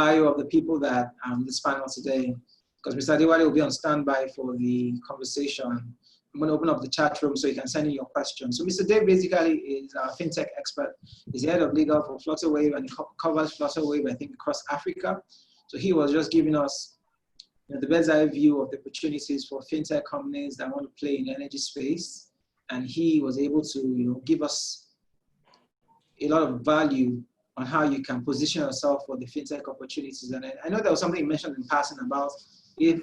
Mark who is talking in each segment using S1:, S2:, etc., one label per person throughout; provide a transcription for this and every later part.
S1: bio of the people that this panel today, because Mr. Adewale will be on standby for the conversation. I'm going to open up the chat room so you can send in your questions. So Mr. Dave basically is a fintech expert. He's the head of legal for Flutterwave, and he covers Flutterwave, I think, across Africa. So he was just giving us the bird's eye view of the opportunities for fintech companies that want to play in the energy space. And he was able to give us a lot of value on how you can position yourself for the fintech opportunities. And I know there was something mentioned in passing about if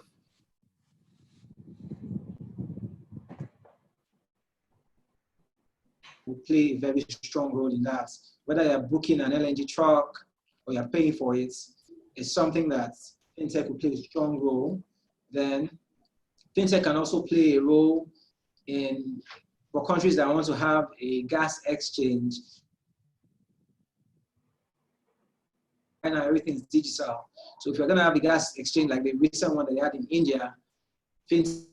S1: we play a very strong role in that. Whether you're booking an NLNG truck or you're paying for it, it's something that fintech will play a strong role. Then fintech can also play a role for countries that want to have a gas exchange. Right now, everything's digital. So if you're going to have a gas exchange like the recent one that they had in India, fintech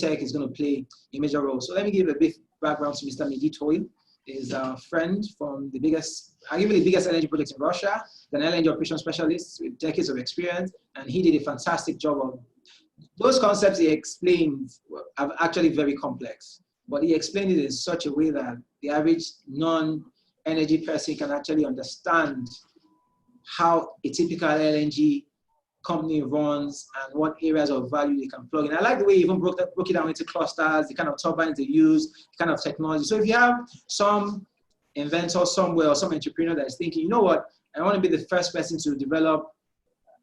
S1: is going to play a major role. So let me give a big background to Mr. Mehdi Toil. He's a friend from the biggest, arguably the biggest energy project in Russia, an LNG operations specialist with decades of experience, and he did a fantastic job of those concepts he explained are actually very complex, but he explained it in such a way that the average non-energy person can actually understand how a typical LNG company runs and what areas of value they can plug in. I like the way he even broke it down into clusters, the kind of turbines they use, the kind of technology. So if you have some inventor somewhere or some entrepreneur that's thinking, you know what, I want to be the first person to develop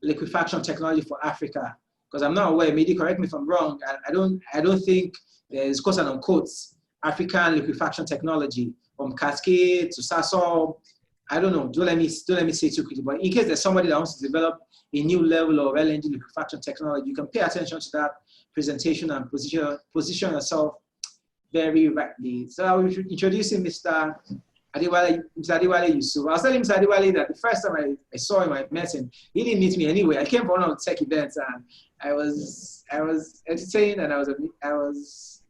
S1: liquefaction technology for Africa, because I'm not aware, maybe correct me if I'm wrong, I don't think there's quotes and unquotes African liquefaction technology from Cascade to Sasol. I don't know, don't let me say too quickly, but in case there's somebody that wants to develop a new level of LNG liquefaction technology, you can pay attention to that presentation and position yourself very rightly. So I will introduce him, Mr. Adewale Yusuf. I was telling Mr. Adewale that the first time I saw him, I met him, he didn't meet me anyway. I came for one of the tech events and I was entertained and I was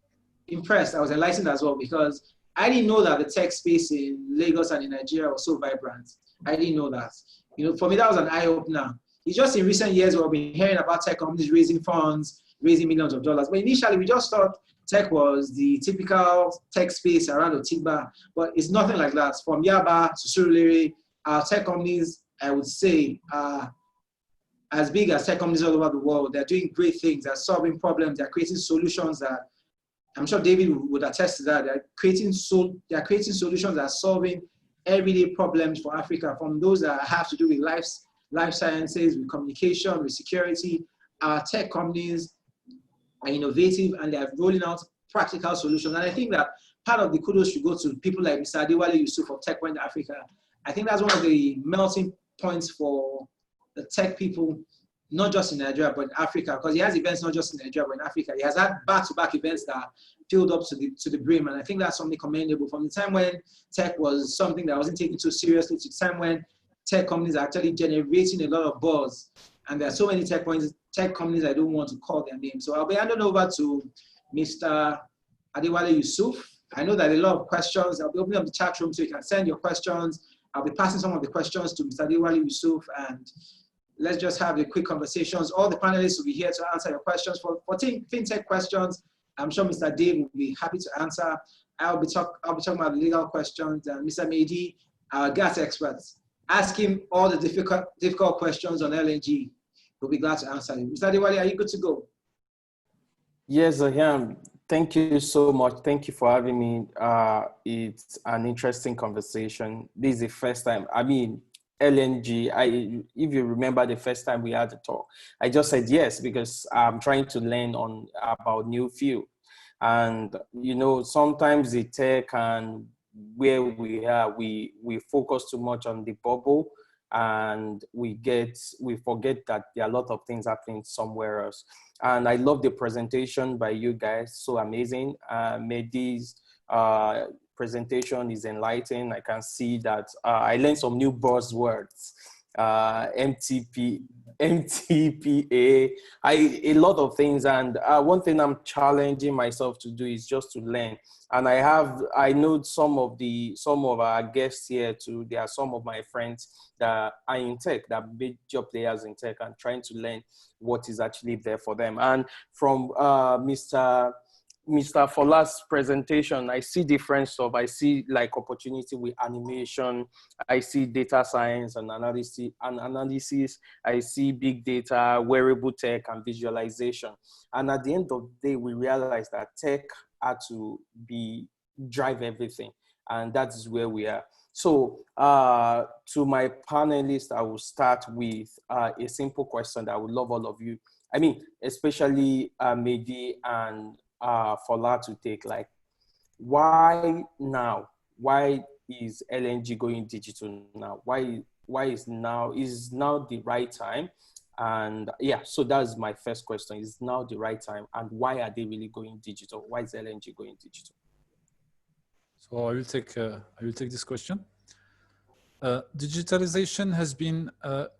S1: impressed. I was enlightened as well, because I didn't know that the tech space in Lagos and in Nigeria was so vibrant. I didn't know that. For me, that was an eye-opener. It's just in recent years we've been hearing about tech companies raising funds, raising millions of dollars. But initially, we just thought tech was the typical tech space around Otigba, but it's nothing like that. From Yaba to Surulere, our tech companies, I would say, are as big as tech companies all over the world. They're doing great things. They're solving problems. They're creating solutions that I'm sure David would attest to that. They're creating solutions that are solving everyday problems for Africa, from those that have to do with life sciences, with communication, with security. Our tech companies are innovative and they're rolling out practical solutions. And I think that part of the kudos should go to people like Mr. Adewale Yusuf of TechPoint Africa. I think that's one of the melting points for the tech people, not just in Nigeria, but in Africa, because he has events not just in Nigeria, but in Africa. He has had back-to-back events that filled up to the brim, and I think that's something commendable. From the time when tech was something that wasn't taken too seriously to the time when tech companies are actually generating a lot of buzz, and there are so many tech companies I don't want to call their names. So I'll be handing over to Mr. Adewale Yusuf. I know that a lot of questions. I'll be opening up the chat room so you can send your questions. I'll be passing some of the questions to Mr. Adewale Yusuf, and let's just have a quick conversations. All the panelists will be here to answer your questions. For fintech questions, I'm sure Mr. Dave will be happy to answer. I'll be talking about the legal questions, and Mr. Mehdi, our gas experts, ask him all the difficult questions on LNG. We'll be glad to answer you. Mr. Adewale, are you good to go?
S2: Yes, I am. Thank you so much. Thank you for having me. It's an interesting conversation. This is the first time, LNG, if you remember the first time we had the talk, I just said yes, because I'm trying to learn about new field. And, sometimes the tech and where we are, we focus too much on the bubble, and we forget that there are a lot of things happening somewhere else. And I love the presentation by you guys, so amazing. Mehdi's presentation is enlightening. I can see that I learned some new buzzwords MTP, MTPA, a lot of things. And one thing I'm challenging myself to do is just to learn. And I know some of our guests here too. There are some of my friends that are in tech, that are major players in tech, and trying to learn what is actually there for them. And from Mr. Fola's presentation, I see different stuff. I see like opportunity with animation. I see data science and analysis. I see big data, wearable tech, and visualization. And at the end of the day, we realize that tech had to drive everything. And that is where we are. So to my panelists, I will start with a simple question that I would love all of you, I mean, especially Mehdi and Fola, to take. Like, why now? Why is LNG going digital now? Why is now the right time? And yeah, so that's my first question. Is now the right time? And why are they really going digital? Why is LNG going digital?
S3: So I will take this question. Digitalization has been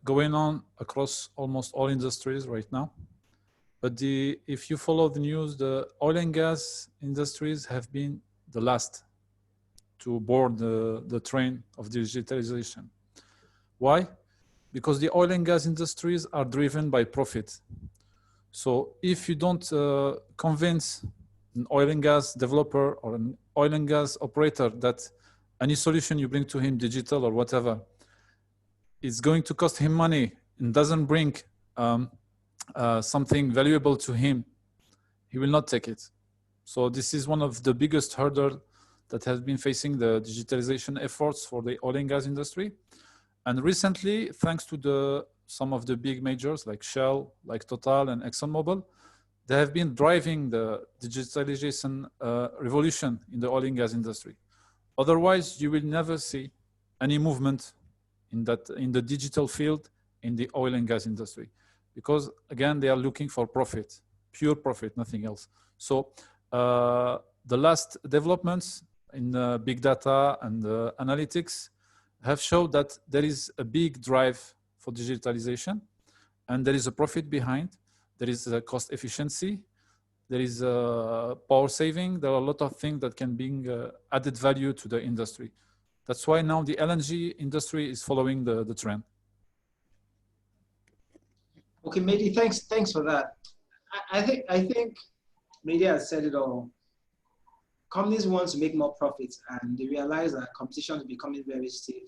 S3: going on across almost all industries right now. But if you follow the news, the oil and gas industries have been the last to board the train of digitalization. Why? Because the oil and gas industries are driven by profit. So if you don't convince an oil and gas developer or an oil and gas operator that any solution you bring to him, digital or whatever, is going to cost him money and doesn't bring something valuable to him, he will not take it. So this is one of the biggest hurdles that has been facing the digitalization efforts for the oil and gas industry. And recently, thanks to some of the big majors like Shell, like Total and ExxonMobil, they have been driving the digitalization revolution in the oil and gas industry. Otherwise, you will never see any movement in the digital field in the oil and gas industry, because again, they are looking for profit, pure profit, nothing else. So the last developments in big data and analytics have showed that there is a big drive for digitalization, and there is a profit behind. There is a cost efficiency. There is a power saving. There are a lot of things that can bring added value to the industry. That's why now the LNG industry is following the trend.
S1: Okay, Mehdi, thanks for that. I think Mehdi has said it all. Companies want to make more profits, and they realize that competition is becoming very stiff.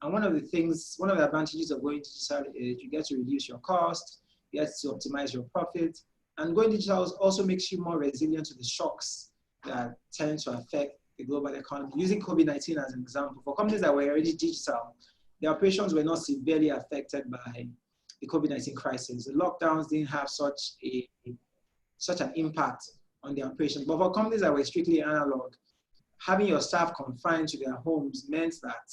S1: And one of the advantages of going digital is you get to reduce your cost, you get to optimize your profit, and going digital also makes you more resilient to the shocks that tend to affect the global economy. Using COVID-19 as an example, for companies that were already digital, their operations were not severely affected by the COVID-19 crisis. The lockdowns didn't have such an impact on their operations. But for companies that were strictly analog, having your staff confined to their homes meant that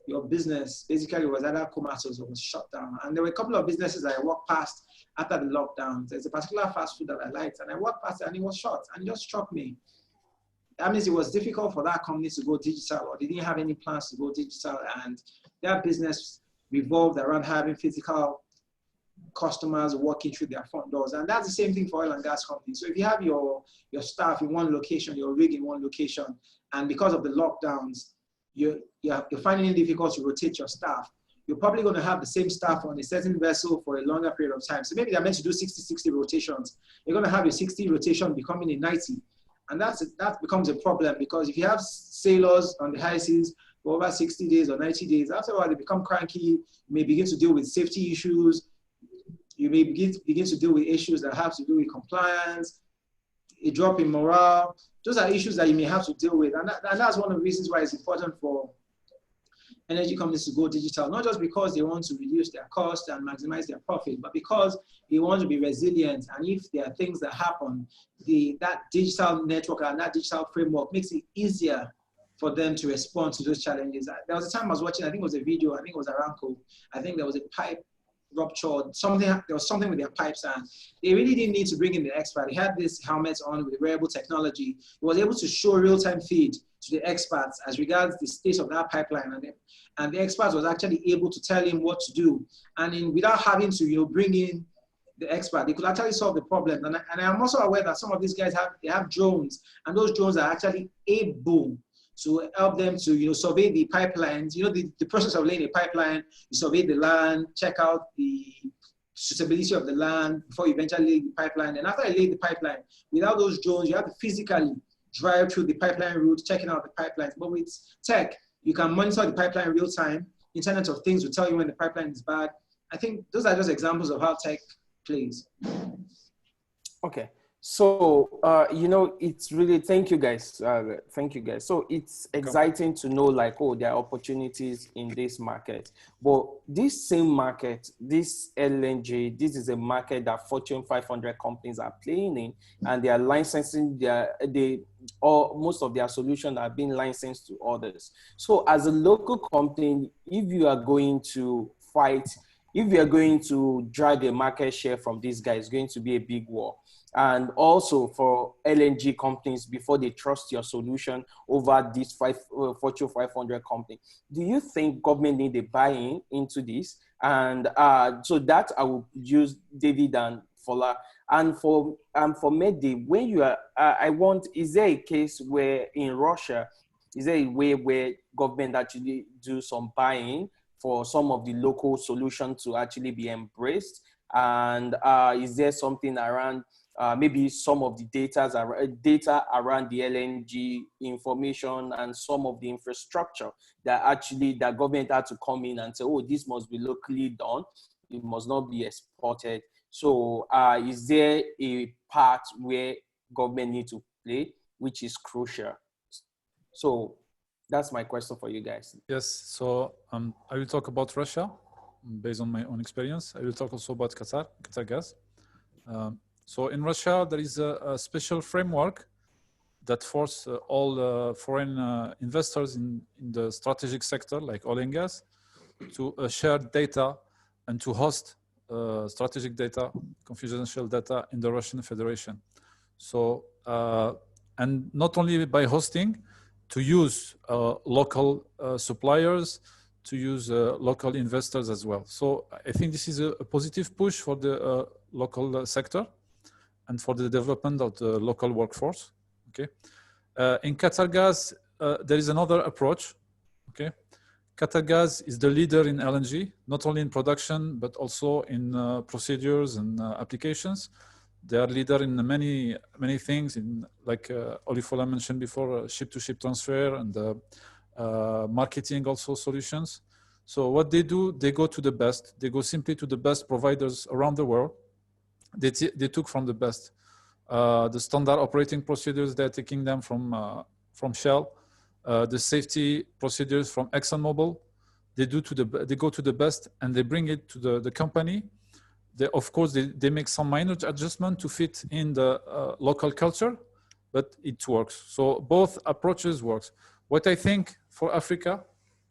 S1: your business basically was either comatose or was shut down. And there were a couple of businesses that I walked past after the lockdown. There's a particular fast food that I liked, and I walked past it and it was shut, and it just struck me. That means it was difficult for that company to go digital, or they didn't have any plans to go digital, and their business revolved around having physical customers walking through their front doors. And that's the same thing for oil and gas companies. So if you have your staff in one location, your rig in one location, and because of the lockdowns, you're finding it difficult to rotate your staff, you're probably going to have the same staff on a certain vessel for a longer period of time. So maybe they're meant to do 60 rotations. You're going to have your 60 rotation becoming a 90. And that becomes a problem, because if you have sailors on the high seas for over 60 days or 90 days, after a while they become cranky. You may begin to deal with safety issues. You may begin to deal with issues that have to do with compliance, a drop in morale. Those are issues that you may have to deal with. And that's one of the reasons why it's important for energy companies to go digital, not just because they want to reduce their cost and maximize their profit, but because they want to be resilient. And if there are things that happen, that digital network and that digital framework makes it easier for them to respond to those challenges. There was a time I was watching, I think it was a video, I think it was Aramco. I think there was a pipe ruptured, there was something with their pipes, and they really didn't need to bring in the expert. They had this helmet on with wearable technology. It was able to show real-time feed to the experts as regards the state of that pipeline, and the experts was actually able to tell him what to do, and without having to bring in the expert, they could actually solve the problem. And I'm also aware that some of these guys have drones, and those drones are actually able to help them to survey the pipelines. The process of laying a pipeline, you survey the land, check out the suitability of the land before you eventually lay the pipeline. And after you lay the pipeline, without those drones, you have to physically drive through the pipeline route, checking out the pipelines. But with tech, you can monitor the pipeline real time. Internet of Things will tell you when the pipeline is bad. I think those are just examples of how tech plays.
S2: Okay. So, it's really, thank you guys. Thank you guys. So it's exciting to know like, oh, there are opportunities in this market, but this same market, this LNG, this is a market that Fortune 500 companies are playing in, and they are licensing most of their solutions are being licensed to others. So as a local company, if you are going to fight, if you are going to drag a market share from these guys, it's going to be a big war. And also for LNG companies, before they trust your solution over this Fortune 500 company, do you think government need a buy-in into this? And so that I will use David and Fola. And for Mehdi, when you are, is there a case where in Russia, is there a way where government actually do some buy-in for some of the local solutions to actually be embraced? And is there something around maybe some of the data around the LNG information and some of the infrastructure that government had to come in and say, oh, this must be locally done. It must not be exported. So is there a part where government need to play, which is crucial? So that's my question for you guys.
S3: Yes, so I will talk about Russia based on my own experience. I will talk also about Qatar Gas. So in Russia, there is a special framework that forces all foreign investors in the strategic sector, like oil and gas, to share data and to host strategic data, confidential data in the Russian Federation. So, and not only by hosting, to use local suppliers, to use local investors as well. So I think this is a positive push for the local sector and for the development of the local workforce. Okay. In Qatar Gas, there is another approach. Okay. Qatar Gas is the leader in LNG, not only in production, but also in procedures and applications. They are leader in many things, in like Olifola mentioned before, ship-to-ship transfer and marketing also solutions. So what they do, they go to the best. They go simply to the best providers around the world. They took from the best. The standard operating procedures, they're taking them from Shell. The safety procedures from ExxonMobil, they go to the best and they bring it to the company. Of course, they make some minor adjustment to fit in the local culture, but it works. So both approaches works. What I think for Africa,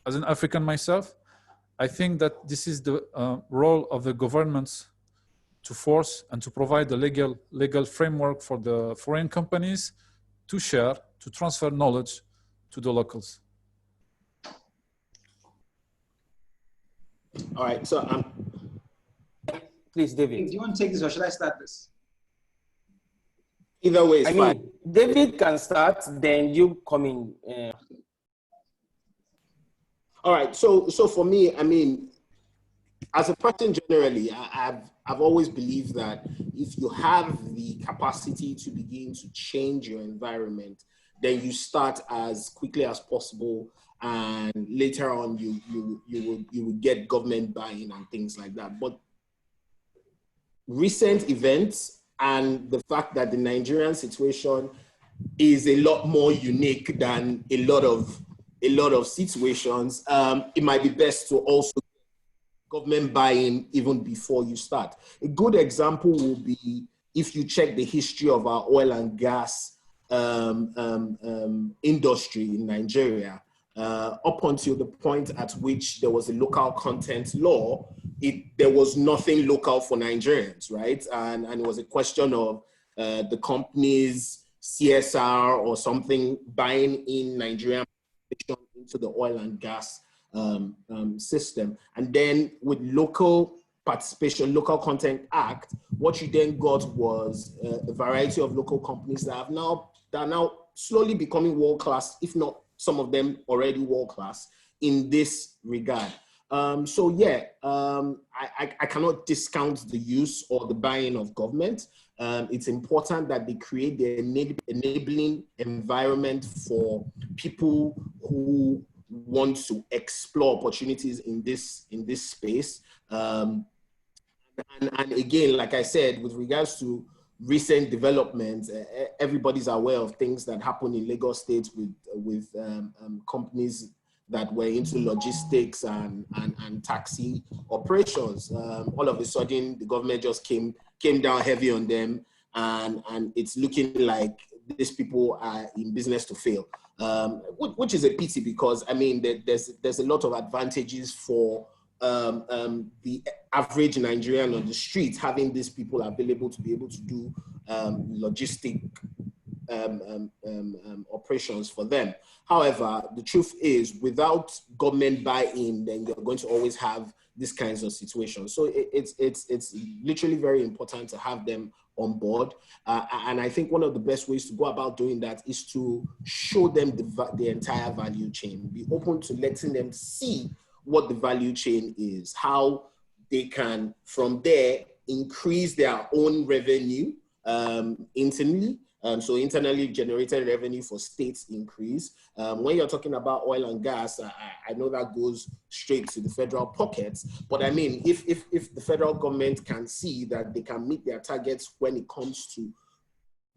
S3: as an African myself, I think that this is the role of the governments to force and to provide the legal framework for the foreign companies to share, to transfer knowledge to the locals.
S4: All right, so
S2: please, David.
S1: Do you want to take this or should I start this?
S4: Either way is fine.
S2: David can start, then you come in.
S4: All right, so for me, I mean, as a person generally, I've always believed that if you have the capacity to begin to change your environment, then you start as quickly as possible, and later on you will get government buy-in and things like that. But recent events and the fact that the Nigerian situation is a lot more unique than a lot of situations, it might be best to also government buy-in even before you start. A good example will be if you check the history of our oil and gas industry in Nigeria, up until the point at which there was a local content law, there was nothing local for Nigerians, right? And it was a question of the companies CSR or something, buying in Nigerian into the oil and gas system. And then with local participation, Local Content Act, what you then got was a variety of local companies that are now slowly becoming world-class, if not some of them already world-class in this regard. So yeah, I cannot discount the use or the buy-in of government. It's important that they create the enabling environment for people who want to explore opportunities in this space. And again, like I said, with regards to recent developments, everybody's aware of things that happen in Lagos State with companies that were into logistics and taxi operations. All of a sudden, the government just came down heavy on them, and it's looking like these people are in business to fail, which is a pity, because I mean there's a lot of advantages for the average Nigerian on the street having these people available to be able to do logistic operations for them. However, the truth is, without government buy-in, then you're going to always have these kinds of situations. So it's literally very important to have them on board. And I think one of the best ways to go about doing that is to show them the entire value chain. Be open to letting them see what the value chain is, how they can, from there, increase their own revenue internally. So internally generated revenue for states increase. When you're talking about oil and gas, I know that goes straight to the federal pockets, but I mean, if the federal government can see that they can meet their targets when it comes to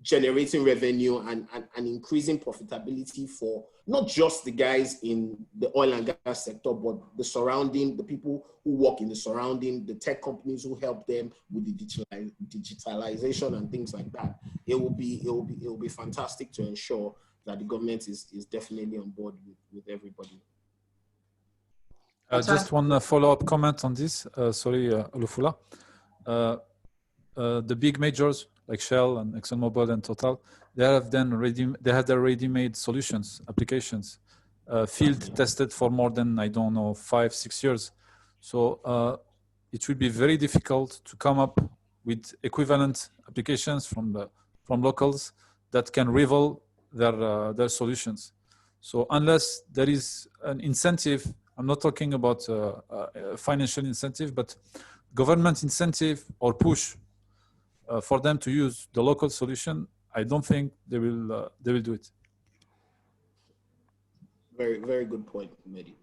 S4: generating revenue and increasing profitability for not just the guys in the oil and gas sector, but the people who work in the surrounding, the tech companies who help them with the digitalization and things like that. It will be fantastic to ensure that the government is definitely on board with everybody.
S3: Just one follow-up comment on this. Sorry, Olufula. The big majors like Shell and ExxonMobil and Total, they have their ready-made solutions, applications, field tested for more than, I don't know, 5-6 years. So it will be very difficult to come up with equivalent applications from locals that can rival their solutions. So unless there is an incentive, I'm not talking about financial incentive, but government incentive or push for them to use the local solution, I don't think they will do it.
S4: Very, very good point, Mehdi.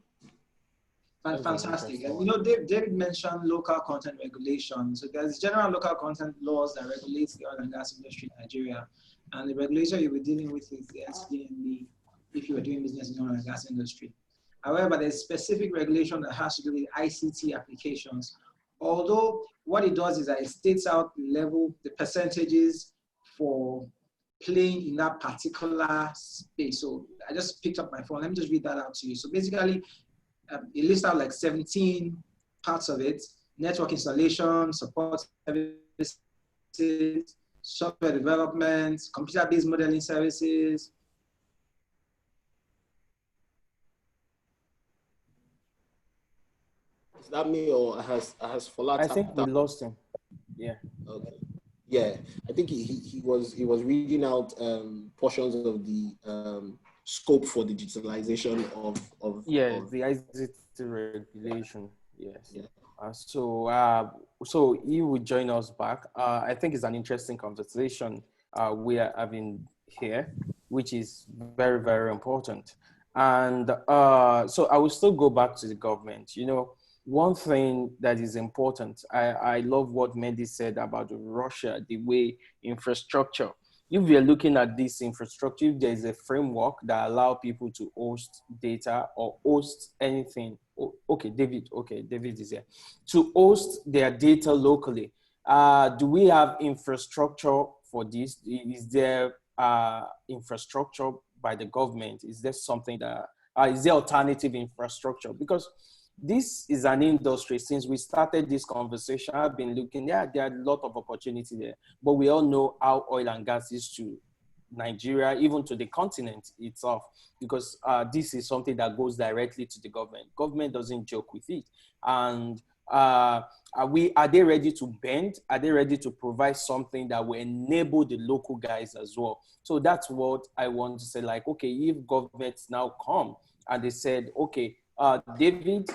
S1: Fantastic. And you know, David mentioned local content regulation. So there's general local content laws that regulate the oil and gas industry in Nigeria. And the regulator you'll be dealing with is the NCDMB if you are doing business in the oil and gas industry. However, there's specific regulation that has to do with ICT applications. Although what it does is that it states out the percentages for playing in that particular space. So I just picked up my phone. Let me just read that out to you. So basically, it lists out like 17 parts of it: network installation, support services, software development, computer-based modeling services.
S4: Is that me or has Fola?
S2: I think we lost him. Yeah.
S4: Okay. Yeah, I think he was reading out portions of the scope for digitalization of
S2: the ICT regulation. Yes.
S4: Yeah.
S2: So he would join us back. I think it's an interesting conversation we are having here, which is very, very important. And so I will still go back to the government. You know, one thing that is important, I love what Mehdi said about Russia, the way infrastructure. If you're looking at this infrastructure, if there's a framework that allows people to host data or host anything. Okay, David is here. To host their data locally. Do we have infrastructure for this? Is there infrastructure by the government? Is there something that, is there alternative infrastructure? Because this is an industry. Since we started this conversation, I've been looking, there are a lot of opportunity there, but we all know how oil and gas is to Nigeria, even to the continent itself, because this is something that goes directly to the government. Government doesn't joke with it. And are they ready to bend? Are they ready to provide something that will enable the local guys as well? So that's what I want to say. Like, okay, if governments now come and they said, okay, David,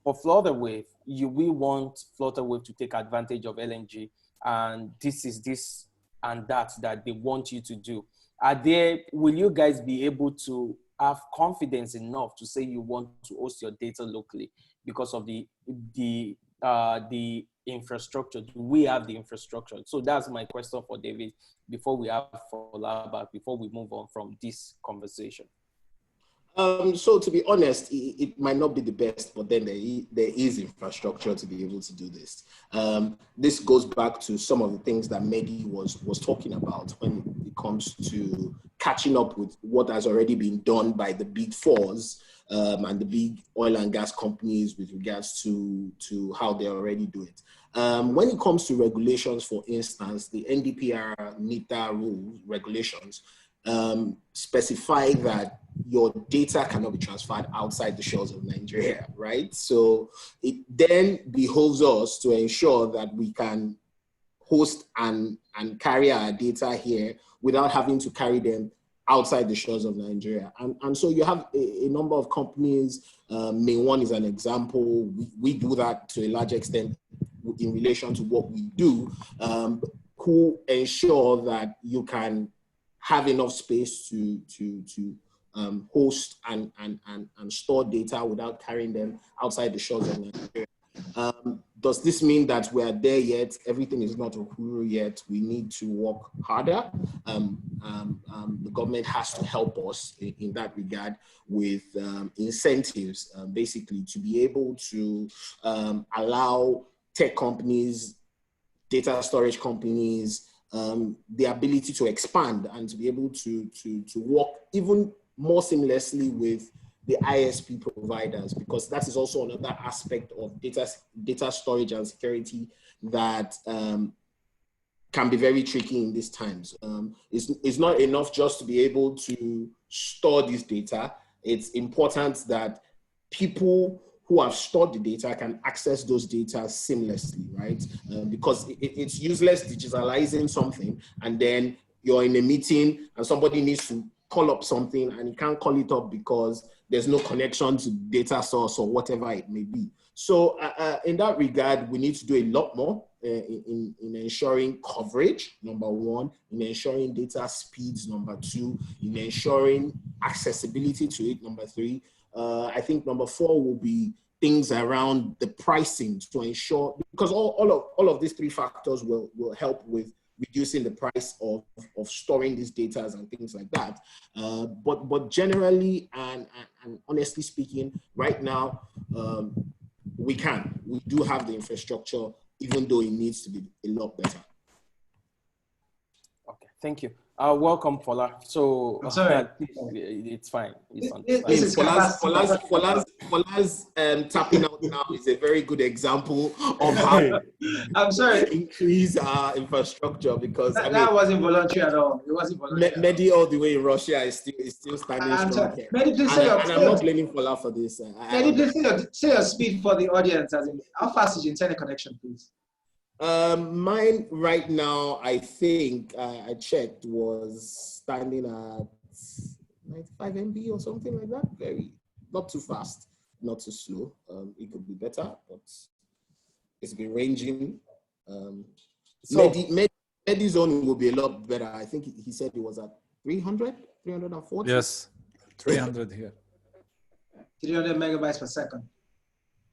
S2: for Flutterwave, we want Flutterwave to take advantage of LNG, and this is this and that they want you to do. Will you guys be able to have confidence enough to say you want to host your data locally because of the infrastructure? Do we have the infrastructure? So that's my question for David before we have follow-up, before we move on from this conversation.
S4: So to be honest, it might not be the best, but then there is infrastructure to be able to do this. This goes back to some of the things that Mehdi was talking about when it comes to catching up with what has already been done by the big fours and the big oil and gas companies with regards to how they already do it. When it comes to regulations, for instance, the NDPR NITA rules, regulations, specify that your data cannot be transferred outside the shores of Nigeria, right? So it then behoves us to ensure that we can host and carry our data here without having to carry them outside the shores of Nigeria. And so you have a number of companies, Main One is an example. We do that to a large extent in relation to what we do, who ensure that you can have enough space to host and store data without carrying them outside the shores of Nigeria. Does this mean that we are there yet? Everything is not Uhuru yet. We need to work harder. The government has to help us in that regard with incentives, basically, to be able to allow tech companies, data storage companies, the ability to expand and to be able to work even more seamlessly with the ISP providers, because that is also another aspect of data storage and security that can be very tricky in these times. It's not enough just to be able to store this data. It's important that people who have stored the data can access those data seamlessly, right? Because it's useless digitalizing something and then you're in a meeting and somebody needs to call up something and you can't call it up because there's no connection to data source or whatever it may be. So in that regard, we need to do a lot more in ensuring coverage, number one, in ensuring data speeds, number two, in ensuring accessibility to it, number three. I think number four will be things around the pricing to ensure, because all of these three factors will help with reducing the price of storing these data and things like that. But generally and honestly speaking, right now, we do have the infrastructure, even though it needs to be a lot better.
S2: Okay, thank you. Welcome, Fola. So
S1: I'm sorry.
S2: It's fine.
S4: Fola's tapping out now is a very good example of how
S1: I'm sorry.
S4: increase our infrastructure, because
S1: that wasn't voluntary at all. It wasn't voluntary.
S4: Mehdi all the way in Russia is still standing strong here.
S1: Mehdi, please
S4: and I'm not blaming Fola for this.
S1: Mehdi, please say your speed for the audience. As in, how fast is your internet connection, please?
S4: Mine right now, I think I checked, was standing at 95 MB or something like that. Not too fast, not too slow. It could be better, but it's been ranging. Mehdi's own will be a lot better. I think he said it was at 300, 340.
S3: Yes, 300 here.
S1: 300 megabytes per second.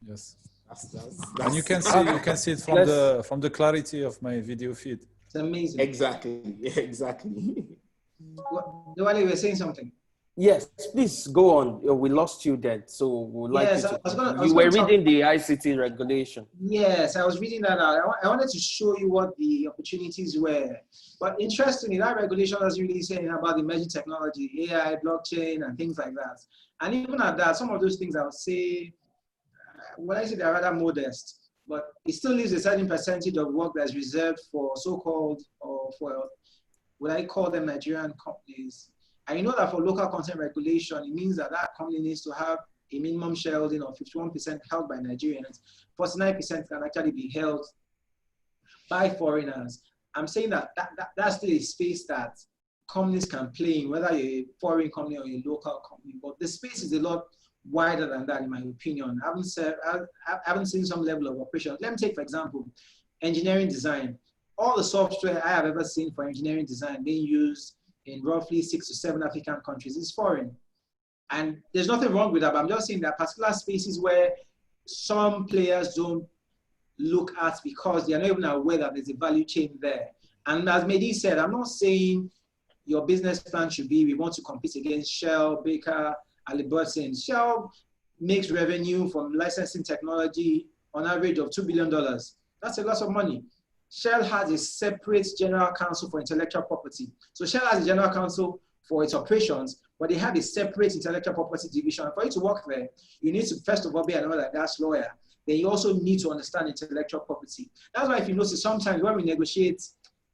S3: Yes.
S4: That's
S3: and you can see it from the clarity of my video feed.
S1: It's amazing.
S4: Exactly.
S1: Adewale, you were saying something.
S2: Yes, please go on. We lost you then, so we'd like you to. You were reading the ICT regulation.
S1: Yes, I was reading that out. I wanted to show you what the opportunities were. But interestingly, that regulation doesn't really say anything about the emerging technology, AI, blockchain, and things like that. And even at that, some of those things I would say, when I say they're rather modest, but it still leaves a certain percentage of work that's reserved for so-called, or for would I call them Nigerian companies? And you know that for local content regulation, it means that that company needs to have a minimum shareholding of 51% held by Nigerians. 49% can actually be held by foreigners. I'm saying that's still a space that companies can play in, whether you're a foreign company or a local company. But the space is a lot wider than that, in my opinion. I haven't seen some level of operation. Let me take, for example, engineering design. All the software I have ever seen for engineering design being used in roughly 6 to 7 African countries is foreign. And there's nothing wrong with that, but I'm just saying that particular spaces where some players don't look at because they are not even aware that there's a value chain there. And as Mehdi said, I'm not saying your business plan should be, we want to compete against Shell, Baker, Halliburton. Shell makes revenue from licensing technology on average of $2 billion. That's a lot of money. Shell has a separate general counsel for intellectual property. So Shell has a general counsel for its operations, but they have a separate intellectual property division. For you to work there, you need to first of all be an oil and gas lawyer. Then you also need to understand intellectual property. That's why if you notice, sometimes when we negotiate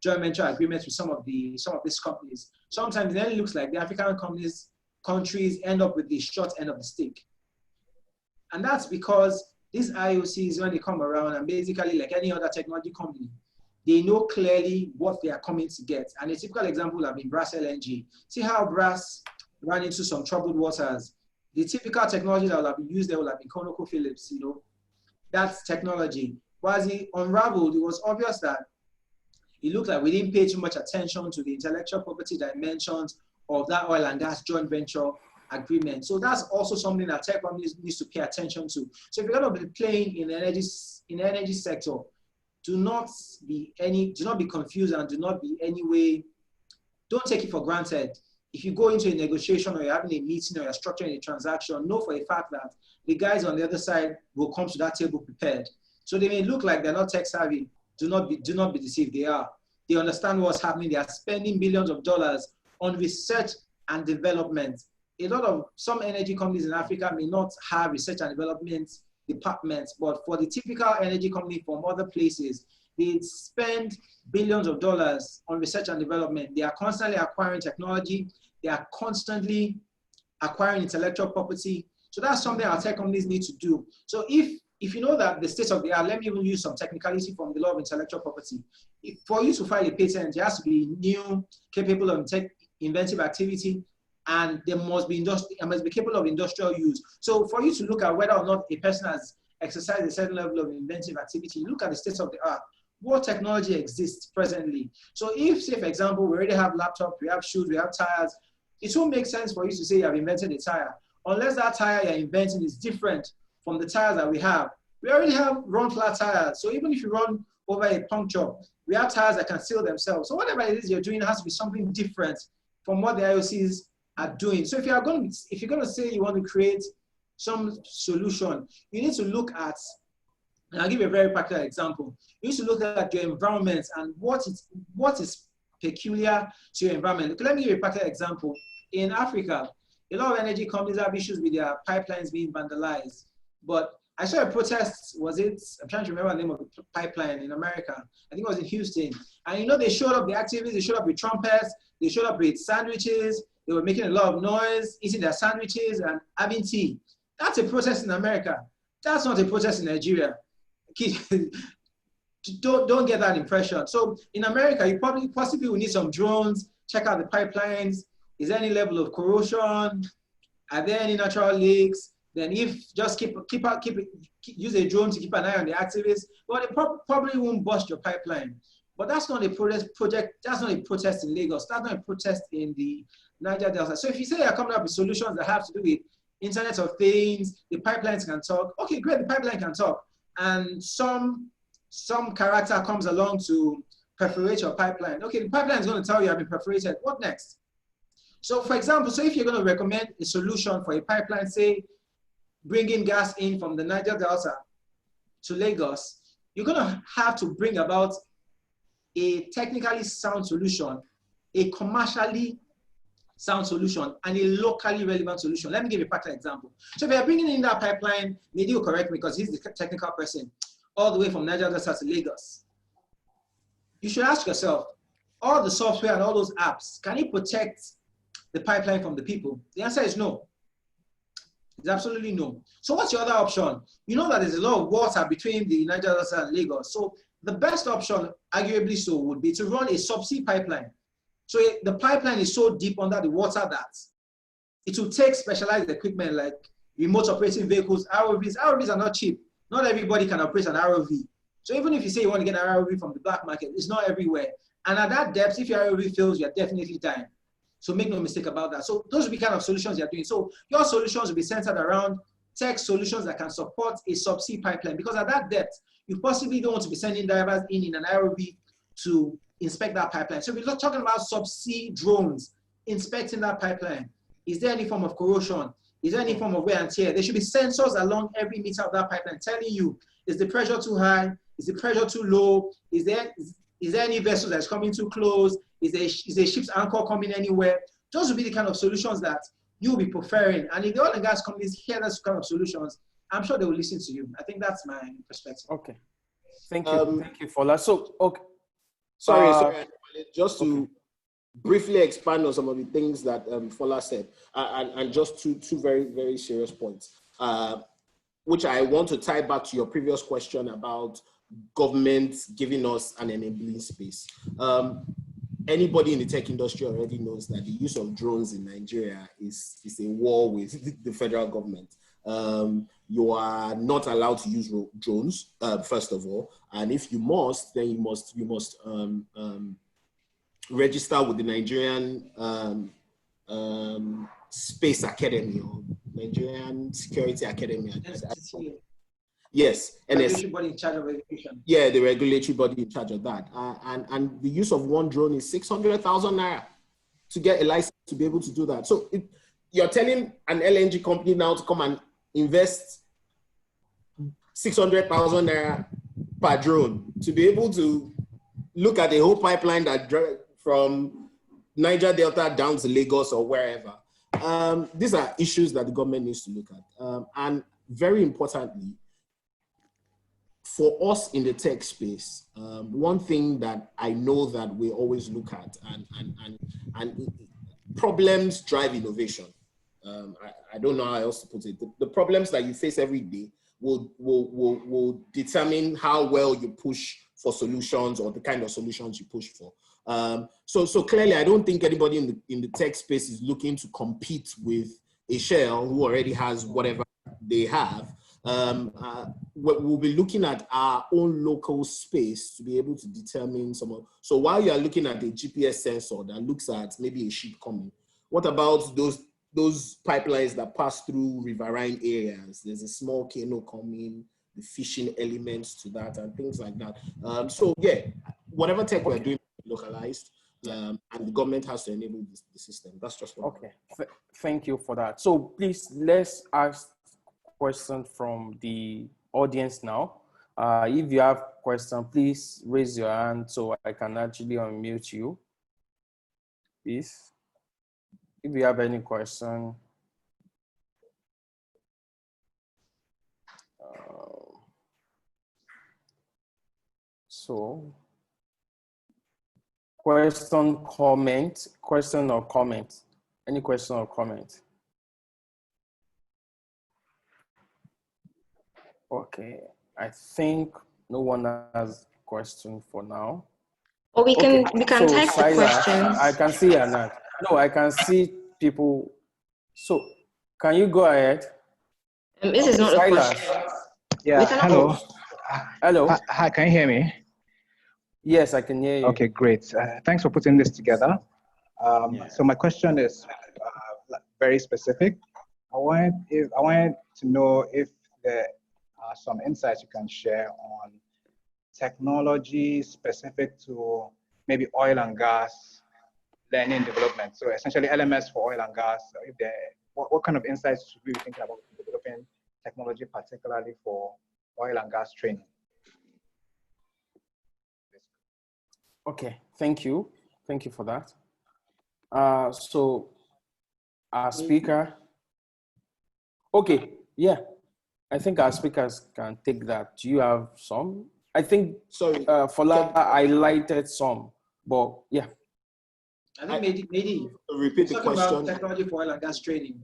S1: joint venture agreements with some of these companies, sometimes it looks like the African countries end up with the short end of the stick. And that's because these IOCs, when they come around, and basically like any other technology company, they know clearly what they are coming to get. And a typical example would have been Brass LNG. See how Brass ran into some troubled waters. The typical technology that will have been used there will have been ConocoPhillips, you know, that's technology. But as it unraveled, it was obvious that it looked like we didn't pay too much attention to the intellectual property dimensions of that oil and gas joint venture agreement. So that's also something that tech companies need to pay attention to. So if you're going to be playing in the energy sector, do not be confused and do not be any way, don't take it for granted. If you go into a negotiation or you're having a meeting or you're structuring a transaction, know for a fact that the guys on the other side will come to that table prepared. So they may look like they're not tech savvy. Do not be deceived. They are. They understand what's happening. They are spending billions of dollars on research and development. Some energy companies in Africa may not have research and development departments, but for the typical energy company from other places, they spend billions of dollars on research and development. They are constantly acquiring technology. They are constantly acquiring intellectual property. So that's something our tech companies need to do. So if you know that the state of the art, let me even use some technicality from the law of intellectual property. For you to file a patent, it has to be new, capable of inventive activity, and it must be capable of industrial use. So for you to look at whether or not a person has exercised a certain level of inventive activity, look at the state of the art. What technology exists presently? So if, say, for example, we already have laptops, we have shoes, we have tires, it won't make sense for you to say you have invented a tire, unless that tire you're inventing is different from the tires that we have. We already have run flat tires. So even if you run over a puncture, we have tires that can seal themselves. So whatever it is you're doing has to be something different from what the IOCs are doing. So if you're going to say you want to create some solution, you need to look at, and I'll give you a very practical example. You need to look at your environment and what is peculiar to your environment. Let me give you a practical example. In Africa, a lot of energy companies have issues with their pipelines being vandalized. But I saw a protest, I'm trying to remember the name of the pipeline in America. I think it was in Houston. And you know, they showed up, the activists, they showed up with trumpets, they showed up with sandwiches, they were making a lot of noise, eating their sandwiches and having tea. That's a protest in America. That's not a protest in Nigeria. Don't get that impression. So in America, you possibly will need some drones, check out the pipelines. Is there any level of corrosion? Are there any natural leaks? Then if just use a drone to keep an eye on the activists, well, they probably won't bust your pipeline. But that's not a project, that's not a protest in Lagos. That's not a protest in the Niger Delta. So if you say you're coming up with solutions that have to do with Internet of Things, the pipelines can talk. Okay, great, the pipeline can talk. And some character comes along to perforate your pipeline. Okay, the pipeline is going to tell you I've been perforated. What next? So for example, if you're going to recommend a solution for a pipeline, say, bringing gas in from the Niger Delta to Lagos, you're going to have to bring about a technically sound solution, a commercially sound solution, and a locally relevant solution. Let me give you a practical example. So if you're bringing in that pipeline, maybe you'll correct me because he's the technical person, all the way from Niger Delta to Lagos. You should ask yourself, all the software and all those apps, can it protect the pipeline from the people? The answer is no. It's absolutely no. So what's your other option? You know that there's a lot of water between the Niger Delta and Lagos. So the best option, arguably so, would be to run a subsea pipeline. So the pipeline is so deep under the water that it will take specialized equipment like remote operating vehicles, ROVs. ROVs are not cheap. Not everybody can operate an ROV. So even if you say you want to get an ROV from the black market, it's not everywhere. And at that depth, if your ROV fails, you're definitely dying. So make no mistake about that. So those will be kind of solutions you're doing. So your solutions will be centered around tech solutions that can support a subsea pipeline, because at that depth, you possibly don't want to be sending divers in an ROV to inspect that pipeline. So we're not talking about subsea drones inspecting that pipeline. Is there any form of corrosion? Is there any form of wear and tear? There should be sensors along every meter of that pipeline telling you, is the pressure too high? Is the pressure too low? Is there any vessel that's coming too close? Is a ship's anchor coming anywhere? Those will be the kind of solutions that you'll be preferring. And if the oil and gas companies hear those kind of solutions, I'm sure they will listen to you. I think that's my perspective.
S2: Okay. Thank you. Thank you for that. So, okay.
S4: Sorry. Just to briefly expand on some of the things that Fola said, and just two very, very serious points, which I want to tie back to your previous question about government giving us an enabling space. Anybody in the tech industry already knows that the use of drones in Nigeria is a war with the federal government. You are not allowed to use drones, first of all, and if you must, then you must register with the Nigerian Space Academy or Nigerian Security Academy. Yes,
S1: regulatory body in charge of education.
S4: Yeah, the regulatory body in charge of that. And the use of one drone is 600,000 naira to get a license to be able to do that. So you're telling an LNG company now to come and invest 600,000 naira per drone to be able to look at the whole pipeline that from Niger Delta down to Lagos or wherever. These are issues that the government needs to look at. And very importantly, for us in the tech space, one thing that I know that we always look at and problems drive innovation. I don't know how else to put it. The problems that you face every day will determine how well you push for solutions or the kind of solutions you push for. So clearly, I don't think anybody in the tech space is looking to compete with a Shell who already has whatever they have. We'll be looking at our own local space to be able to determine some of. So while you are looking at a GPS sensor that looks at maybe a ship coming, what about those pipelines that pass through riverine areas? There's a small canoe coming, the fishing elements to that and things like that. So yeah, whatever tech we're doing localized, and the government has to enable the system. That's just what.
S2: Okay, thank you for that. So please, let's ask questions from the audience now. If you have questions, please raise your hand so I can actually unmute you. Please, if you have any question. So, question or comment? Any question or comment? Okay, I think no one has a question for now.
S5: Or we can type the
S2: Silas,
S5: questions.
S2: I can see Anat. No, I can see people. So can you go ahead?
S5: This is not
S2: Silas.
S5: a question.
S6: Yeah, hello.
S2: Hello.
S6: Hi, can you hear me?
S2: Yes, I can hear you.
S6: Okay, great. Thanks for putting this together. So my question is very specific. I wanted to know if there are some insights you can share on technology specific to maybe oil and gas learning development. So essentially LMS for oil and gas. If what kind of insights should we be thinking about developing technology, particularly for oil and gas training?
S2: Okay, thank you. Thank you for that. So our speaker. Okay, yeah. I think our speakers can take that. Do you have some? I think
S4: Sorry,
S2: Fola highlighted some. But yeah.
S1: I think maybe
S4: repeat the question.
S1: Technology for oil and gas training.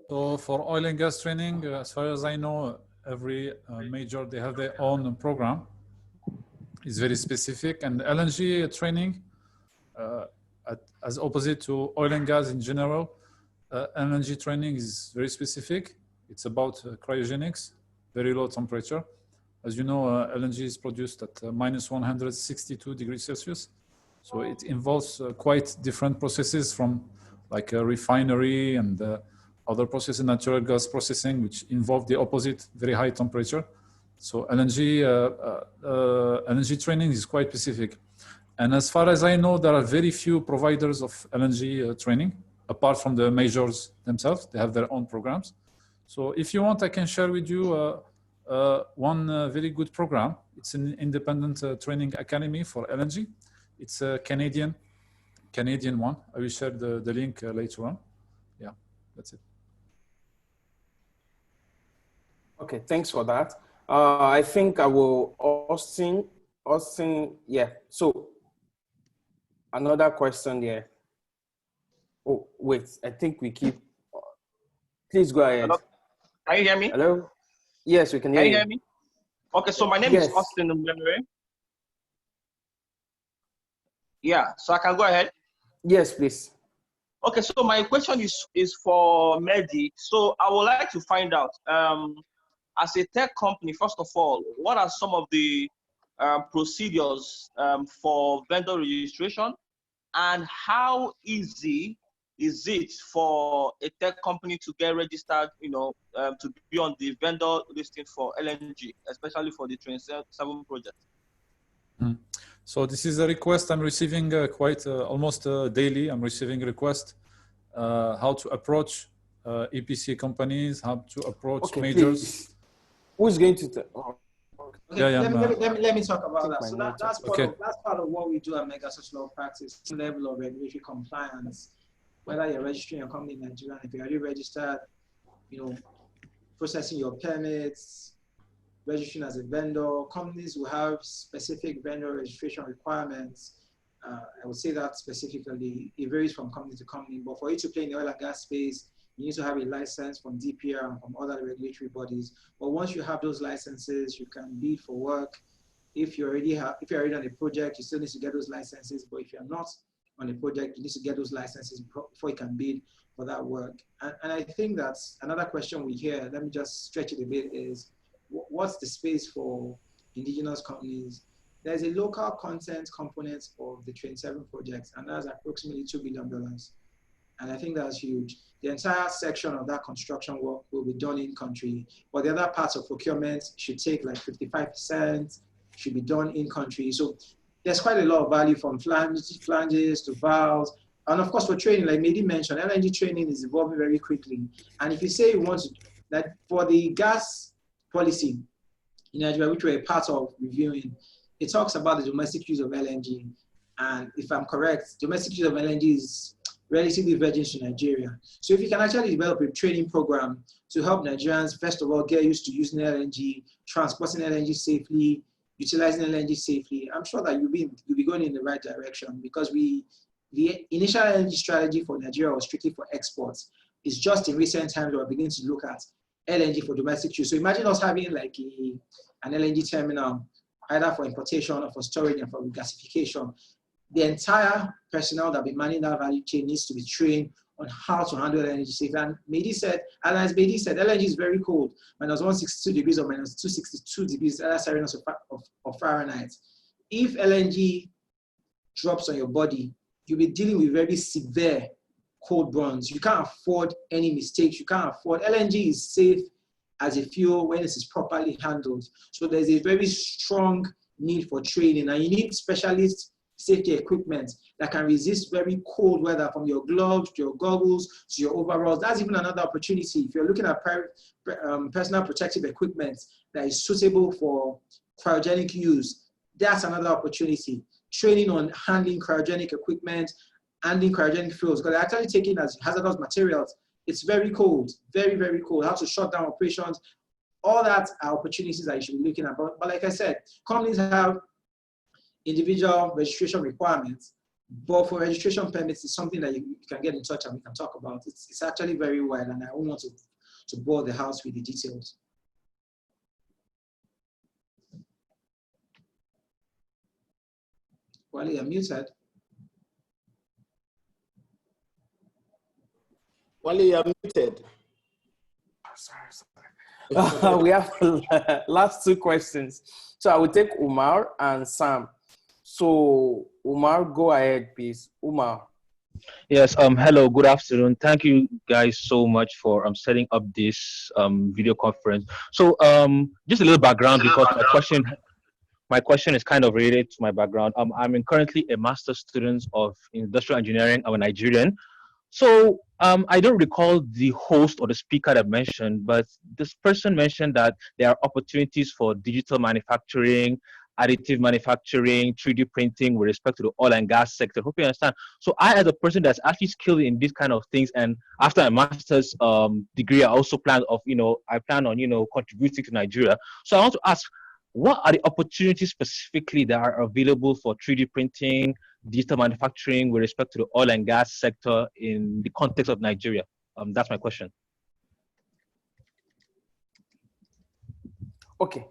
S3: So for oil and gas training, as far as I know, every major, they have their own program. It's very specific. And LNG training, as opposite to oil and gas in general, LNG training is very specific. It's about cryogenics, very low temperature. As you know, LNG is produced at minus 162 degrees Celsius. So it involves quite different processes from like a refinery and other processes, natural gas processing, which involve the opposite, very high temperature. So LNG training is quite specific. And as far as I know, there are very few providers of LNG training, apart from the majors themselves. They have their own programs. So if you want, I can share with you one very good program. It's an independent training academy for LNG. It's a Canadian one. I will share the link later on. Yeah, that's it.
S2: Okay, thanks for that. I think I will, Austin, yeah. So another question there. Oh, wait, I think we keep, please go ahead.
S7: Hello? Can you hear me?
S2: Hello? Yes, we can hear you.
S7: Can you hear me? Okay, so my name is Austin Mbemere. Yeah, so I can go ahead?
S2: Yes, please.
S7: Okay, so my question is for Mehdi. So I would like to find out, as a tech company, first of all, what are some of the procedures for vendor registration, and how easy is it for a tech company to get registered, you know, to be on the vendor listing for LNG, especially for the Train 7 project?
S3: So this is a request I'm receiving quite almost daily. I'm receiving requests how to approach EPC companies, how to approach majors.
S2: Please. Who's going to?
S1: Okay, let me talk about that. So that's part of what we do at Mega Social Law Practice. Some level of regulatory compliance, whether you're registering your company in Nigeria, if you're already registered, you know, processing your permits, registering as a vendor. Companies who have specific vendor registration requirements. I would say that specifically, it varies from company to company, but for you to play in the oil and gas space, you need to have a license from DPR and from other regulatory bodies. But once you have those licenses, you can bid for work. If you're already on a project, you still need to get those licenses. But if you're not on a project, you need to get those licenses before you can bid for that work. And I think that's another question we hear. Let me just stretch it a bit is, what's the space for indigenous companies? There's a local content component of the Train 7 project, and that's approximately $2 billion. And I think that's huge. The entire section of that construction work will be done in country, but the other parts of procurement should take like 55%, should be done in country. So there's quite a lot of value from flanges to valves. And of course, for training, like Mehdi mentioned, LNG training is evolving very quickly. And if you say you want to, that for the gas policy in Nigeria, which we're a part of reviewing, it talks about the domestic use of LNG. And if I'm correct, domestic use of LNG is relatively virgin to Nigeria. So if you can actually develop a training program to help Nigerians, first of all, get used to using LNG, transporting LNG safely, utilizing LNG safely, I'm sure that you'll be going in the right direction, because the initial LNG strategy for Nigeria was strictly for exports. It's just in recent times we're beginning to look at LNG for domestic use. So imagine us having like an LNG terminal, either for importation or for storage and for regasification. The entire personnel that be manning that value chain needs to be trained on how to handle LNG safely. And Mehdi said, as Mehdi said, LNG is very cold, minus 162 degrees or minus 262 degrees Celsius of Fahrenheit. If LNG drops on your body, you'll be dealing with very severe cold burns. You can't afford any mistakes. You can't afford, LNG is safe as a fuel when it is properly handled. So there's a very strong need for training, and you need specialist safety equipment that can resist very cold weather, from your gloves to your goggles to your overalls. That's even another opportunity. If you're looking at personal protective equipment that is suitable for cryogenic use, that's another opportunity. Training on handling cryogenic equipment, handling cryogenic fuels, because they're actually taken as hazardous materials. It's very cold, very, very cold. How to shut down operations. All that are opportunities that you should be looking at. But like I said, companies have individual registration requirements, but for registration permits, it's something that you can get in touch and we can talk about. It's actually very wide, and I don't want to bore the house with the details. Wale, you're muted.
S4: Wale, you're muted.
S2: Sorry. We have last two questions. So I will take Umar and Sam. So Umar, go ahead, please. Umar.
S8: Yes, hello, good afternoon. Thank you guys so much for setting up this video conference. So just a little background, because my question is kind of related to my background. I'm currently a master's student of industrial engineering. I'm a Nigerian. So I don't recall the host or the speaker that mentioned, but this person mentioned that there are opportunities for digital manufacturing, additive manufacturing, 3D printing with respect to the oil and gas sector. Hope you understand. So I, as a person that's actually skilled in these kind of things, and after a master's degree, I also plan on contributing to Nigeria. So I want to ask, what are the opportunities specifically that are available for 3D printing, digital manufacturing with respect to the oil and gas sector in the context of Nigeria? That's my question.
S2: Okay.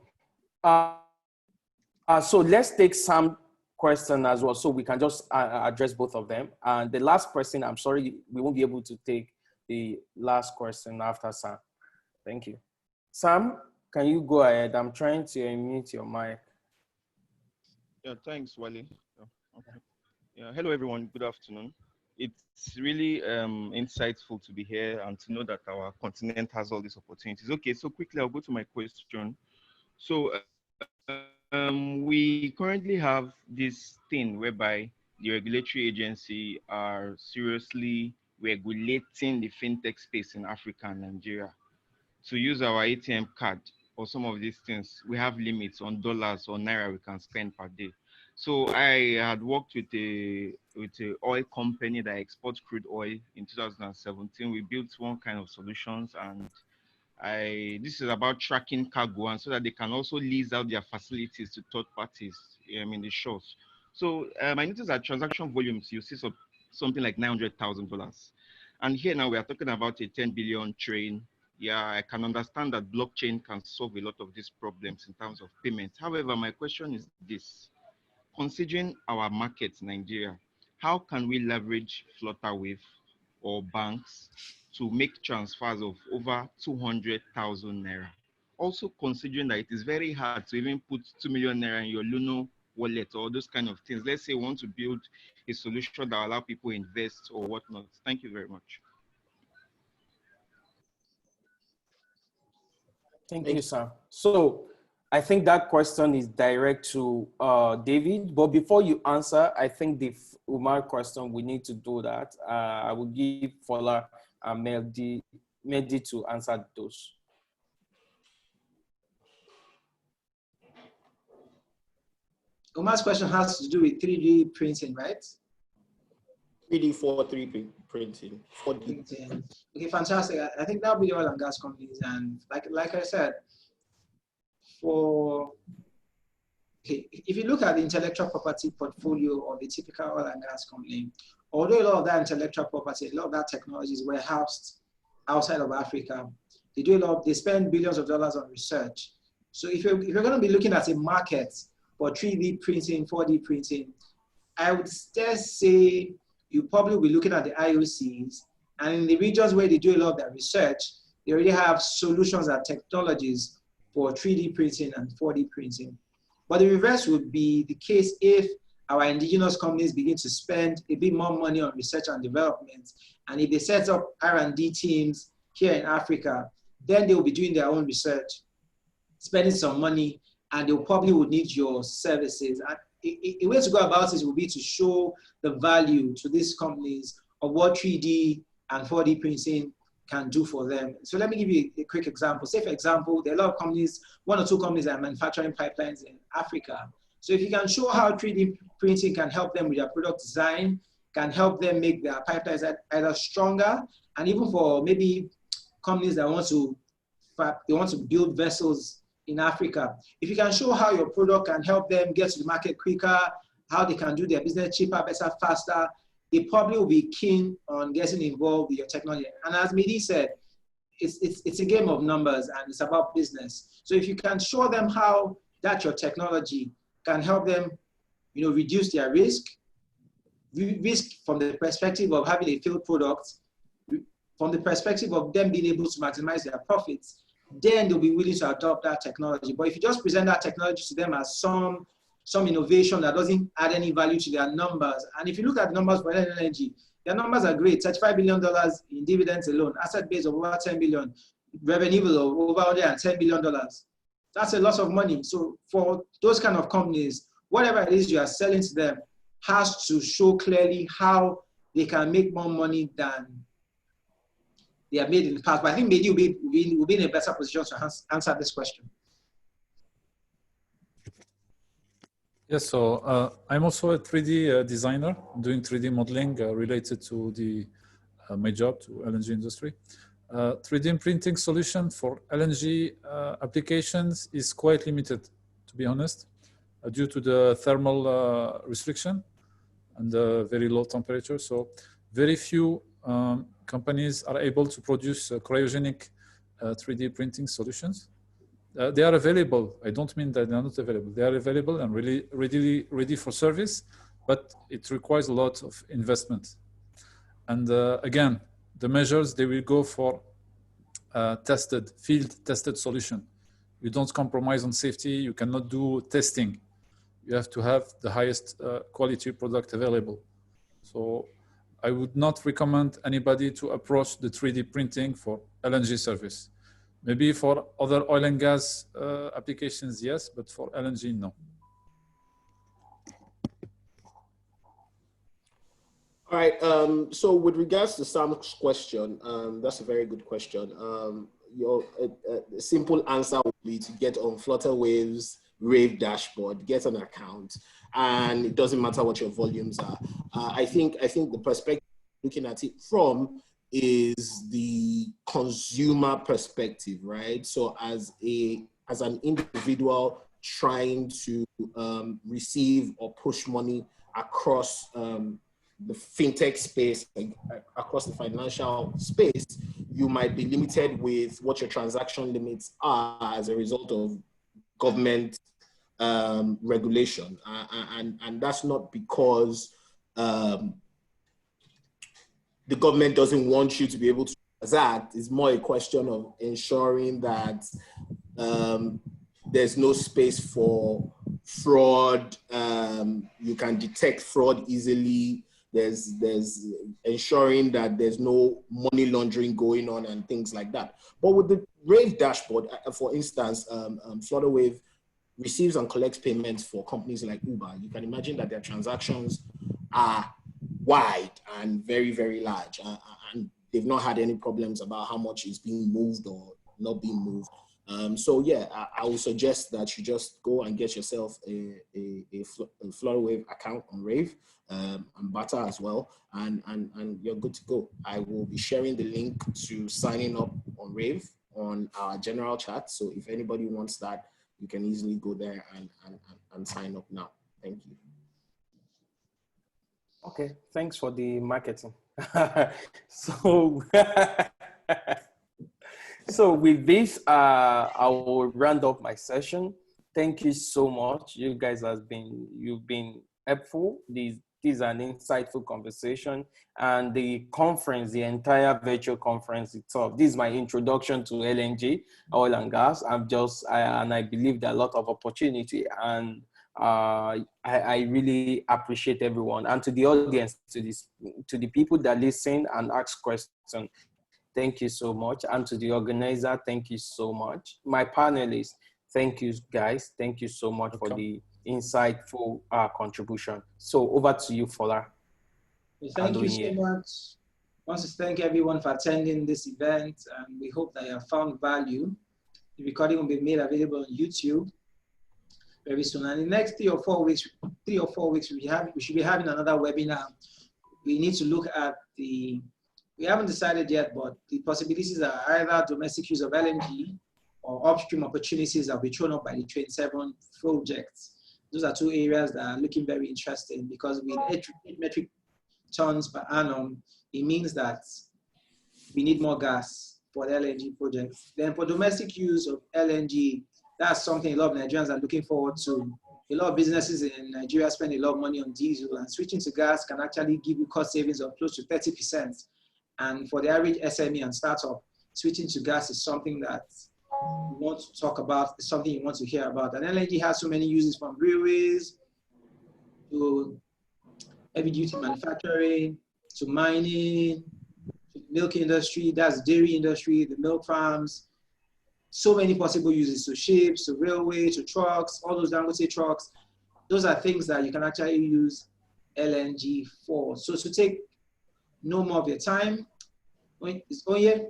S2: So let's take Sam's question as well, so we can just address both of them. And the last question, I'm sorry, we won't be able to take the last question after Sam. Thank you. Sam, can you go ahead? I'm trying to unmute your mic.
S9: Yeah, thanks, Wale. Okay. Yeah, hello, everyone. Good afternoon. It's really insightful to be here and to know that our continent has all these opportunities. Okay, so quickly, I'll go to my question. So we currently have this thing whereby the regulatory agency are seriously regulating the fintech space in Africa and Nigeria. To use our ATM card or some of these things, we have limits on dollars or naira we can spend per day. So I had worked with a oil company that exports crude oil in 2017. We built one kind of solutions, and this is about tracking cargo, and so that they can also lease out their facilities to third parties in the shores. So I noticed that transaction volumes, you see something like $900,000. And here now we are talking about a 10 billion train. Yeah, I can understand that blockchain can solve a lot of these problems in terms of payments. However, my question is this. Considering our market, Nigeria, how can we leverage Flutterwave or banks to make transfers of over 200,000 naira? Also considering that it is very hard to even put 2 million naira in your Luno wallet or those kind of things. Let's say you want to build a solution that allow people invest or whatnot. Thank you very much.
S2: Thank you, sir. So I think that question is direct to David, but before you answer, I think the Umar question, we need to do that. I will give Fola and Mehdi to answer those.
S1: Umar's question has to do with 3D printing, right?
S4: 3D, 4D printing. 4D.
S1: Printing. Okay, fantastic. I think that'll be oil and gas companies. And like I said, if you look at the intellectual property portfolio of a typical oil and gas company, although a lot of that intellectual property, a lot of that technology is warehoused outside of Africa, they spend billions of dollars on research. So if you're going to be looking at a market for 3D printing, 4D printing, I would still say you probably will be looking at the IOCs, and in the regions where they do a lot of their research, they already have solutions and technologies for 3D printing and 4D printing. But the reverse would be the case if our indigenous companies begin to spend a bit more money on research and development, and if they set up R&D teams here in Africa, then they will be doing their own research, spending some money, and they probably would need your services. And a way to go about it would be to show the value to these companies of what 3D and 4D printing can do for them. So let me give you a quick example. Say, for example, there are a lot of companies, 1 or 2 companies that are manufacturing pipelines in Africa. So if you can show how 3D printing can help them with their product design, can help them make their pipelines either stronger, and even for maybe companies that want to build vessels in Africa, if you can show how your product can help them get to the market quicker how they can do their business cheaper, better, faster, they probably will be keen on getting involved with your technology. And as Mehdi said, it's a game of numbers and it's about business. So if you can show them how that your technology can help them, reduce their risk from the perspective of having a failed product, from the perspective of them being able to maximize their profits, then they'll be willing to adopt that technology. But if you just present that technology to them as some innovation that doesn't add any value to their numbers, and if you look at the numbers for NLNG, their numbers are great. $35 billion in dividends alone, asset base of over 10 billion, revenue of over $110 billion. That's a lot of money. So for those kind of companies, whatever it is you are selling to them has to show clearly how they can make more money than they have made in the past. But I think maybe we'll be in a better position to answer this question.
S3: Yes, so I'm also a 3D designer doing 3D modeling related to my job, to LNG industry. 3D printing solution for LNG applications is quite limited, to be honest, due to the thermal restriction and the very low temperature. So very few companies are able to produce cryogenic 3D printing solutions. They are available. I don't mean that they are not available. They are available and really ready for service, but it requires a lot of investment. And again, the measures, they will go for field tested solution. You don't compromise on safety. You cannot do testing. You have to have the highest quality product available. So I would not recommend anybody to approach the 3D printing for LNG service. Maybe for other oil and gas applications, yes, but for LNG, no.
S4: All right, so with regards to Sam's question, that's a very good question. Your simple answer would be to get on Flutterwave's Rave dashboard, get an account, and it doesn't matter what your volumes are. I think the perspective looking at it from is the consumer perspective, right? So as an individual trying to receive or push money across the fintech space, across the financial space, you might be limited with what your transaction limits are as a result of government regulation. And that's not because the government doesn't want you to be able to transact. It's more a question of ensuring that there's no space for fraud. You can detect fraud easily. There's ensuring that there's no money laundering going on and things like that. But with the Rave dashboard, for instance, Flutterwave receives and collects payments for companies like Uber. You can imagine that their transactions are wide and very, very large. And they've not had any problems about how much is being moved or not being moved. So yeah, I would suggest that you just go and get yourself a Flutterwave account on Rave and Bata as well, and you're good to go. I will be sharing the link to signing up on Rave on our general chat. So if anybody wants that, you can easily go there and sign up now. Thank you.
S2: Okay, thanks for the marketing. So, so with this, I will round up my session. Thank you so much. You guys you've been helpful. This is an insightful conversation, and the conference, the entire virtual conference itself. This is my introduction to LNG, oil and gas. And I believe there are a lot of opportunity, and I really appreciate everyone, and to the audience, to the people that listen and ask questions. Thank you so much. And to the organizer, thank you so much. My panelists, thank you guys. Thank you so much for the insightful contribution. So over to you, Fola.
S1: Thank you so much. I want to thank everyone for attending this event, and we hope that you have found value. The recording will be made available on YouTube very soon. And in the next 3 or 4 weeks, we should be having another webinar. We need to look at we haven't decided yet, but the possibilities are either domestic use of LNG or upstream opportunities that will be thrown up by the Train 7 projects. Those are two areas that are looking very interesting, because with 8 metric tons per annum, it means that we need more gas for the LNG projects. Then for domestic use of LNG, that's something a lot of Nigerians are looking forward to. A lot of businesses in Nigeria spend a lot of money on diesel, and switching to gas can actually give you cost savings of close to 30%. And for the average SME and startup, switching to gas is something that you want to talk about, is something you want to hear about. And LNG has so many uses, from railways to heavy duty manufacturing, to mining, to milk industry, that's dairy industry, the milk farms, so many possible uses, to ships, to railway, to trucks, all those Dangote trucks. Those are things that you can actually use LNG for. So to take no more of your time, it's Oye.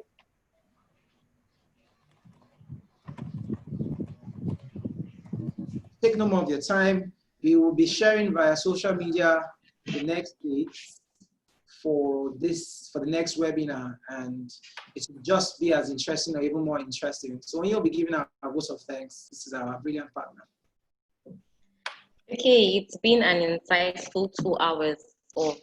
S1: Take no more of your time. We will be sharing via social media the next date for the next webinar, and it will just be as interesting or even more interesting. So when you'll be giving our votes of thanks, this is our brilliant partner.
S5: Okay, it's been an insightful 2 hours of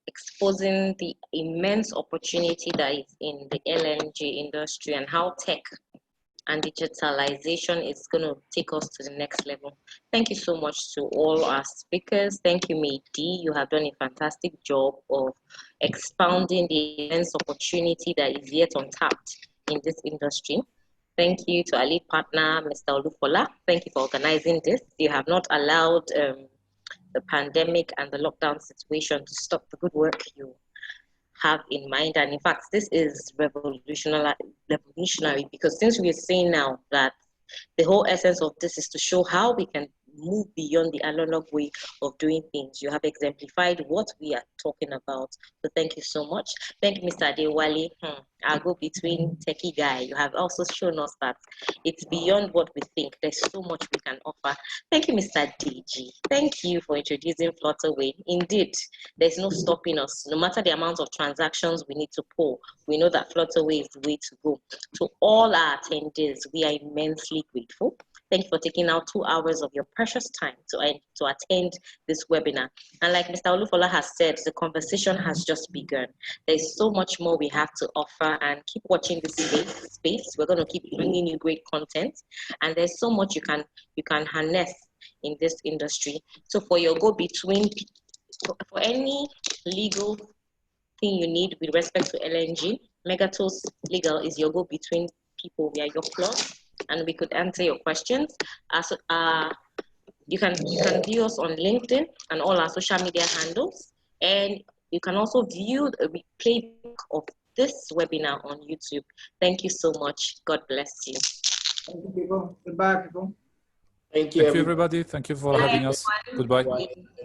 S5: exposing the immense opportunity that is in the LNG industry and how tech and digitalization is going to take us to the next level. Thank you so much to all our speakers. Thank you, Mehdi. You have done a fantastic job of expounding the immense opportunity that is yet untapped in this industry. Thank you to our lead partner, Mr. Olufola. Thank you for organizing this. You have not allowed the pandemic and the lockdown situation to stop the good work you have in mind. And in fact, this is revolutionary, because since we are saying now that the whole essence of this is to show how we can move beyond the analog way of doing things. You have exemplified what we are talking about. So thank you so much. Thank you, Mr. Adewale. I'll go between techie guy. You have also shown us that it's beyond what we think. There's so much we can offer. Thank you, Mr. DG. Thank you for introducing Flutterway. Indeed, there's no stopping us. No matter the amount of transactions we need to pull, we know that Flutterway is the way to go. To all our attendees, we are immensely grateful. Thank you for taking out 2 hours of your precious time to attend this webinar. And like Mr. Olufola has said, the conversation has just begun. There's so much more we have to offer, and keep watching this space. We're going to keep bringing you great content, and there's so much you can harness in this industry. So for your go-between, for any legal thing you need with respect to LNG, Megatos Legal is your go-between people. We are your plus, and we could answer your questions. You can view us on LinkedIn and all our social media handles, and you can also view the replay of this webinar on YouTube. Thank you so much. God bless you.
S1: Thank you, people. Goodbye, people.
S4: Thank you,
S3: Thank you, everybody. Thank you for having us. Goodbye.